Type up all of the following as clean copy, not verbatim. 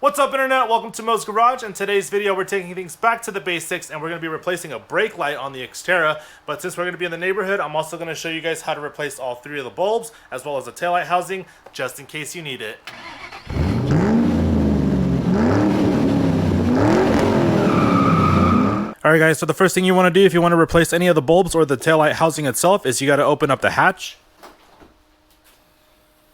What's up, internet? Welcome to Mo's Garage. In today's video, we're taking things back to the basics and we're going to be replacing a brake light on the Xterra. But since we're going to be in the neighborhood, I'm also going to show you guys how to replace all three of the bulbs as well as the taillight housing, just in case you need it. Alright guys, so the first thing you want to do if you want to replace any of the bulbs or the taillight housing itself is you got to open up the hatch.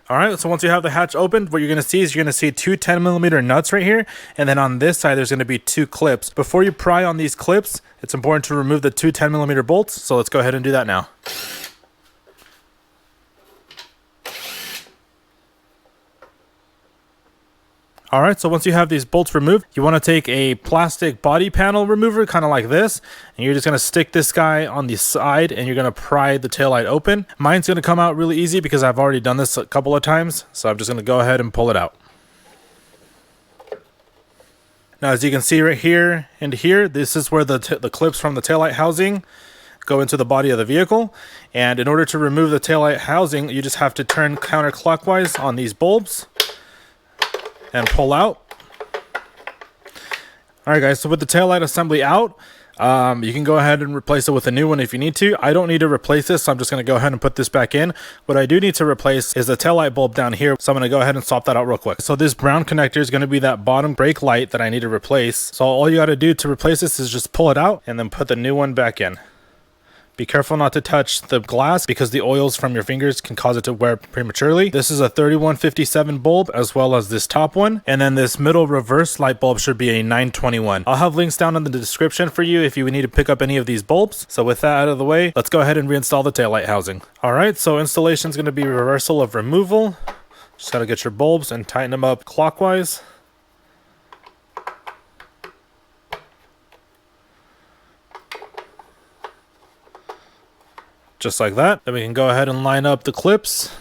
Alright, so once you have the hatch opened, what you're going to see is you're going to see two 10mm nuts right here, and then on this side there's going to be two clips. Before you pry on these clips, it's important to remove the two 10mm bolts, so let's go ahead and do that now. Alright, so once you have these bolts removed, you want to take a plastic body panel remover, kind of like this, and you're just going to stick this guy on the side and you're going to pry the taillight open. Mine's going to come out really easy because I've already done this a couple of times, so I'm just going to go ahead and pull it out. Now as you can see right here and here, this is where the clips from the taillight housing go into the body of the vehicle, and in order to remove the taillight housing, you just have to turn counterclockwise on these bulbs and pull out. Alright guys, so with the taillight assembly out, you can go ahead and replace it with a new one if you need to. I don't need to replace this, so I'm just going to go ahead and put this back in. What I do need to replace is the taillight bulb down here, so I'm going to go ahead and swap that out real quick. So this brown connector is going to be that bottom brake light that I need to replace. So all you got to do to replace this is just pull it out and then put the new one back in. Be careful not to touch the glass because the oils from your fingers can cause it to wear prematurely. This is a 3157 bulb as well as this top one. And then this middle reverse light bulb should be a 921. I'll have links down in the description for you if you need to pick up any of these bulbs. So with that out of the way, let's go ahead and reinstall the taillight housing. Alright, so installation is going to be reversal of removal. Just got to get your bulbs and tighten them up clockwise. Just like that. Then we can go ahead and line up the clips.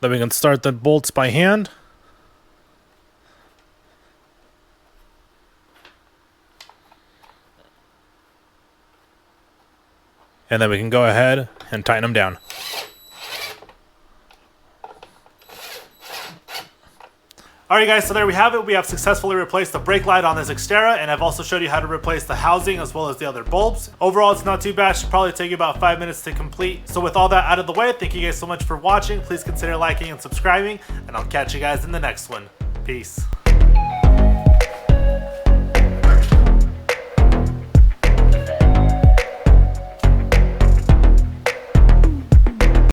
Then we can start the bolts by hand. And then we can go ahead and tighten them down. Alright guys, so there we have it. We have successfully replaced the brake light on this Xterra, and I've also showed you how to replace the housing as well as the other bulbs. Overall, it's not too bad. It should probably take you about 5 minutes to complete. So with all that out of the way, thank you guys so much for watching. Please consider liking and subscribing, and I'll catch you guys in the next one. Peace.